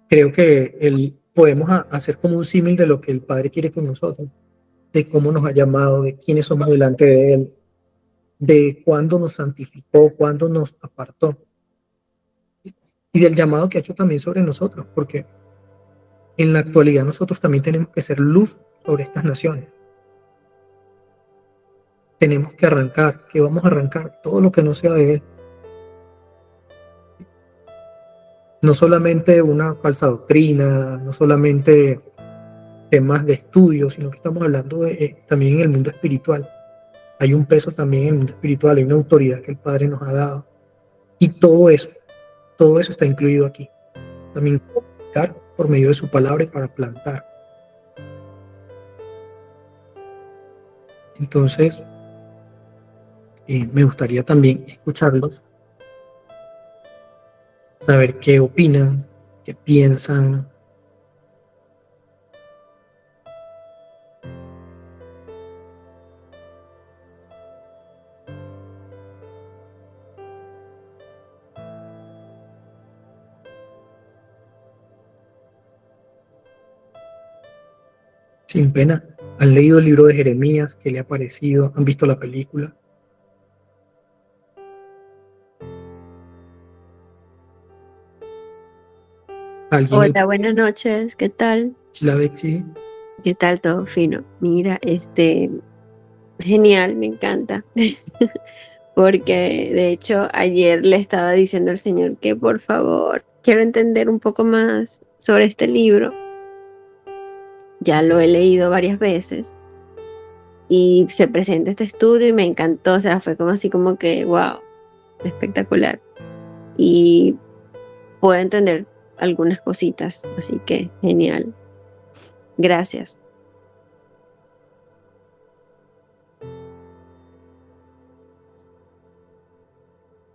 Creo que podemos hacer como un símil de lo que el Padre quiere con nosotros, de cómo nos ha llamado, de quiénes somos delante de Él, de cuándo nos santificó, cuándo nos apartó, y del llamado que ha hecho también sobre nosotros, porque en la actualidad nosotros también tenemos que ser luz sobre estas naciones. Tenemos que arrancar, que vamos a arrancar todo lo que no sea de Él. No solamente una falsa doctrina, no solamente temas de estudio, sino que estamos hablando también en el mundo espiritual. Hay un peso también en el mundo espiritual, hay una autoridad que el Padre nos ha dado. Y todo eso está incluido aquí. También comunicar por medio de su palabra y para plantar. Entonces, me gustaría también escucharlos, saber qué opinan, qué piensan. Sin pena. ¿Han leído el libro de Jeremías? ¿Qué le ha parecido? ¿Han visto la película? ¿Alguien Hola, buenas noches, ¿qué tal? la ve? Sí. ¿Qué tal? Todo fino. Mira, genial, me encanta. Porque de hecho ayer le estaba diciendo al Señor que por favor quiero entender un poco más sobre este libro. Ya lo he leído varias veces y se presenta este estudio y me encantó, o sea, fue como así como que, wow, espectacular. Y puedo entender algunas cositas, así que genial. Gracias.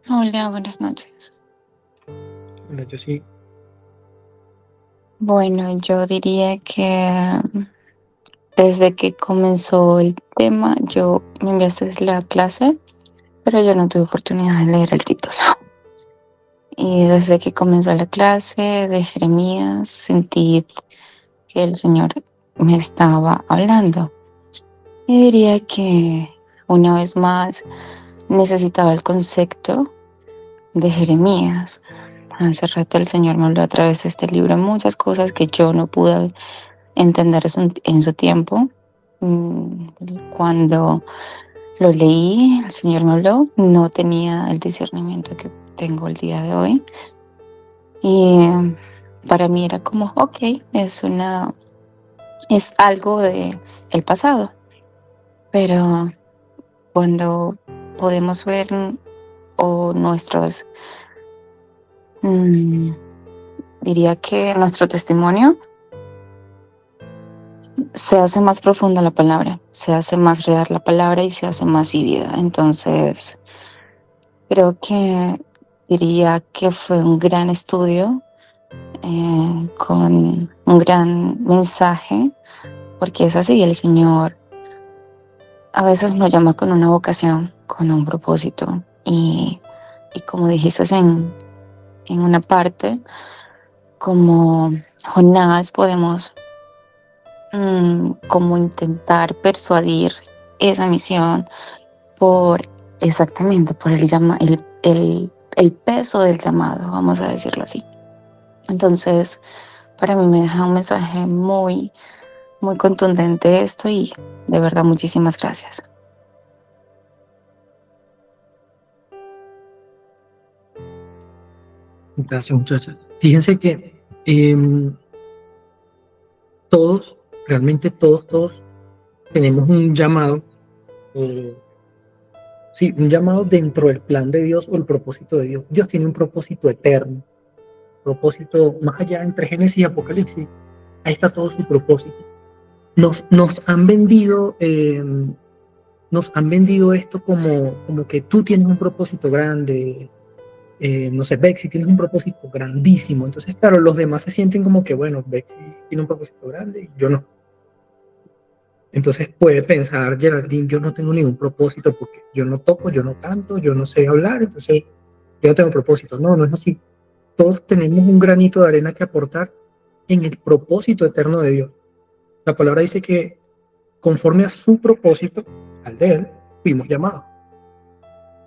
Hola, buenas noches. Hola, yo sí. Bueno, yo diría que desde que comenzó el tema, yo me enviaste la clase, pero yo no tuve oportunidad de leer el título. Y desde que comenzó la clase de Jeremías, sentí que el Señor me estaba hablando. Y diría que una vez más necesitaba el concepto de Jeremías. Hace rato el Señor me habló a través de este libro muchas cosas que yo no pude entender en su tiempo. Cuando lo leí, el Señor me habló, no tenía el discernimiento que tengo el día de hoy. Y para mí era como, ok, es algo de el pasado. Pero cuando podemos ver o nuestros, diría que nuestro testimonio, se hace más profunda la palabra, se hace más real la palabra y se hace más vivida. Entonces, creo que diría que fue un gran estudio con un gran mensaje, porque es así, el Señor a veces nos llama con una vocación, con un propósito. Y como dijiste en una parte, como Jonás podemos como intentar persuadir esa misión por exactamente, por el peso del llamado, vamos a decirlo así. Entonces, para mí me deja un mensaje muy, muy contundente esto y de verdad muchísimas gracias. Gracias, muchachas. Fíjense que todos, realmente todos tenemos un llamado, sí, un llamado dentro del plan de Dios o el propósito de Dios. Dios tiene un propósito eterno, propósito más allá entre Génesis y Apocalipsis. Ahí está todo su propósito. Nos han vendido esto como que tú tienes un propósito grande. No sé, Bexy tienes un propósito grandísimo. Entonces, claro, los demás se sienten como que, bueno, Bexy tiene un propósito grande y yo no. Entonces puede pensar Geraldine, yo no tengo ningún propósito porque yo no toco, yo no canto, yo no sé hablar, entonces yo no tengo propósito. No, no es así. Todos tenemos un granito de arena que aportar en el propósito eterno de Dios. La palabra dice que conforme a su propósito, al de Él, fuimos llamados.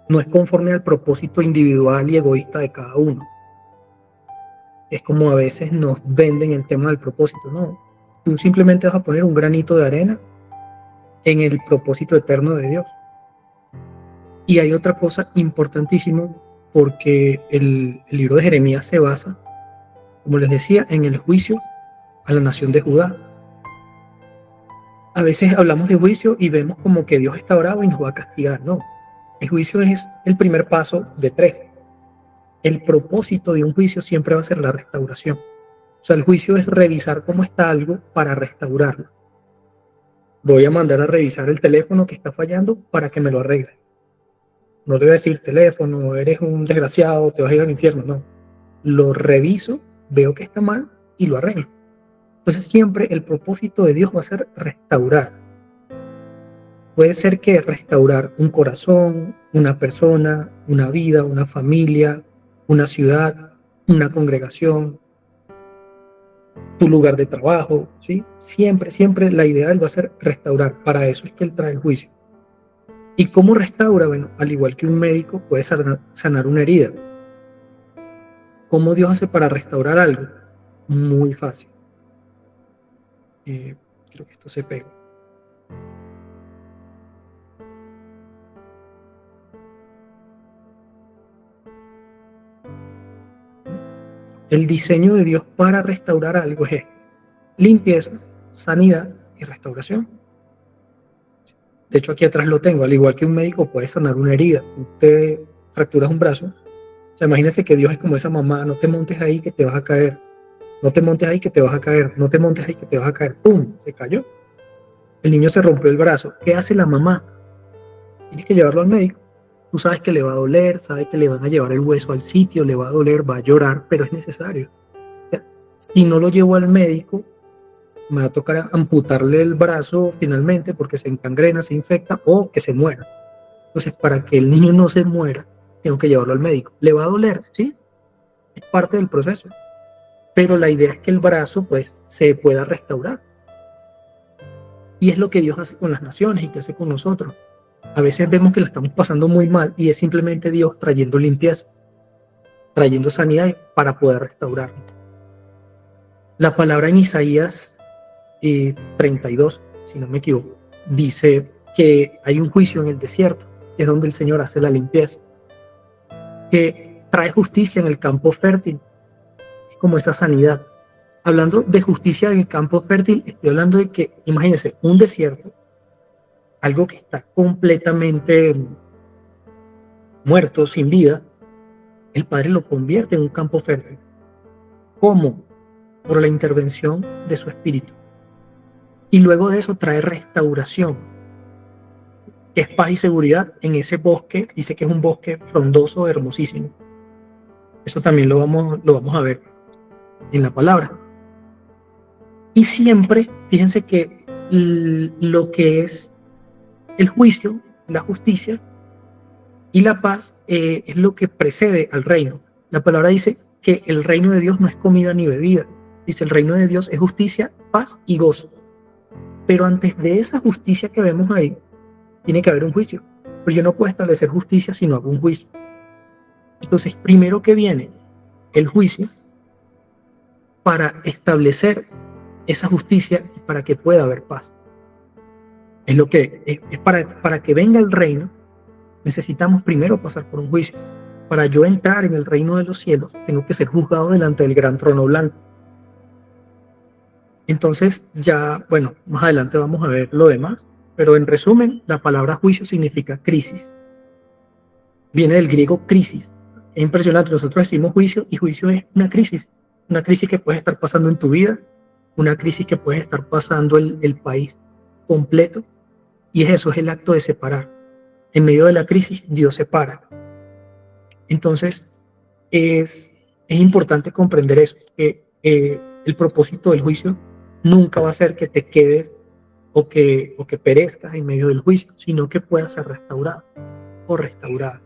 No es conforme al propósito individual y egoísta de cada uno. Es como a veces nos venden el tema del propósito. No, tú simplemente vas a poner un granito de arena en el propósito eterno de Dios. Y hay otra cosa importantísima, porque el libro de Jeremías se basa, como les decía, en el juicio a la nación de Judá. A veces hablamos de juicio y vemos como que Dios está bravo y nos va a castigar. No, el juicio es el primer paso de 3. El propósito de un juicio siempre va a ser la restauración. O sea, el juicio es revisar cómo está algo para restaurarlo. Voy a mandar a revisar el teléfono que está fallando para que me lo arregle. No te voy a decir, teléfono, eres un desgraciado, te vas a ir al infierno. No, lo reviso, veo que está mal y lo arreglo. Entonces siempre el propósito de Dios va a ser restaurar. Puede ser que restaurar un corazón, una persona, una vida, una familia, una ciudad, una congregación, tu lugar de trabajo, ¿sí? Siempre la idea de él va a ser restaurar. Para eso es que él trae el juicio. ¿Y cómo restaura? Bueno, al igual que un médico puede sanar una herida. ¿Cómo Dios hace para restaurar algo? Muy fácil. Creo que esto se pega. El diseño de Dios para restaurar algo es este: limpieza, sanidad y restauración. De hecho, aquí atrás lo tengo. Al igual que un médico puede sanar una herida. Usted fracturas un brazo. O sea, imagínese que Dios es como esa mamá: no te montes ahí que te vas a caer. No te montes ahí que te vas a caer. No te montes ahí que te vas a caer. ¡Pum! Se cayó. El niño se rompió el brazo. ¿Qué hace la mamá? Tienes que llevarlo al médico. Tú sabes que le va a doler, sabes que le van a llevar el hueso al sitio, le va a doler, va a llorar, pero es necesario. O sea, si no lo llevo al médico, me va a tocar amputarle el brazo finalmente porque se encangrena, se infecta o que se muera. Entonces, para que el niño no se muera, tengo que llevarlo al médico. ¿Le va a doler? Sí, es parte del proceso. Pero la idea es que el brazo pues se pueda restaurar. Y es lo que Dios hace con las naciones y que hace con nosotros. A veces vemos que la estamos pasando muy mal y es simplemente Dios trayendo limpieza, trayendo sanidad para poder restaurar. La palabra en Isaías 32, si no me equivoco, dice que hay un juicio en el desierto, que es donde el Señor hace la limpieza, que trae justicia en el campo fértil, es como esa sanidad. Hablando de justicia en el campo fértil, estoy hablando de que, imagínense, un desierto, algo que está completamente muerto, sin vida, el Padre lo convierte en un campo fértil. ¿Cómo? Por la intervención de su Espíritu. Y luego de eso trae restauración, que es paz y seguridad en ese bosque. Dice que es un bosque frondoso, hermosísimo. Eso también lo vamos a ver en la palabra. Y siempre, fíjense que lo que es el juicio, la justicia y la paz es lo que precede al reino. La palabra dice que el reino de Dios no es comida ni bebida. Dice, el reino de Dios es justicia, paz y gozo. Pero antes de esa justicia que vemos ahí, tiene que haber un juicio. Pero yo no puedo establecer justicia si no hago un juicio. Entonces, primero que viene el juicio para establecer esa justicia y para que pueda haber paz. Es lo que es para que venga el reino, necesitamos primero pasar por un juicio. Para yo entrar en el reino de los cielos, tengo que ser juzgado delante del gran trono blanco. Entonces, ya, bueno, más adelante vamos a ver lo demás, pero en resumen, la palabra juicio significa crisis. Viene del griego crisis. Es impresionante, nosotros decimos juicio y juicio es una crisis que puede estar pasando en tu vida, una crisis que puede estar pasando el país completo, y eso es el acto de separar. En medio de la crisis, Dios separa. Entonces, es importante comprender eso, que el propósito del juicio nunca va a ser que te quedes o que perezcas en medio del juicio, sino que puedas ser restaurado o restaurada.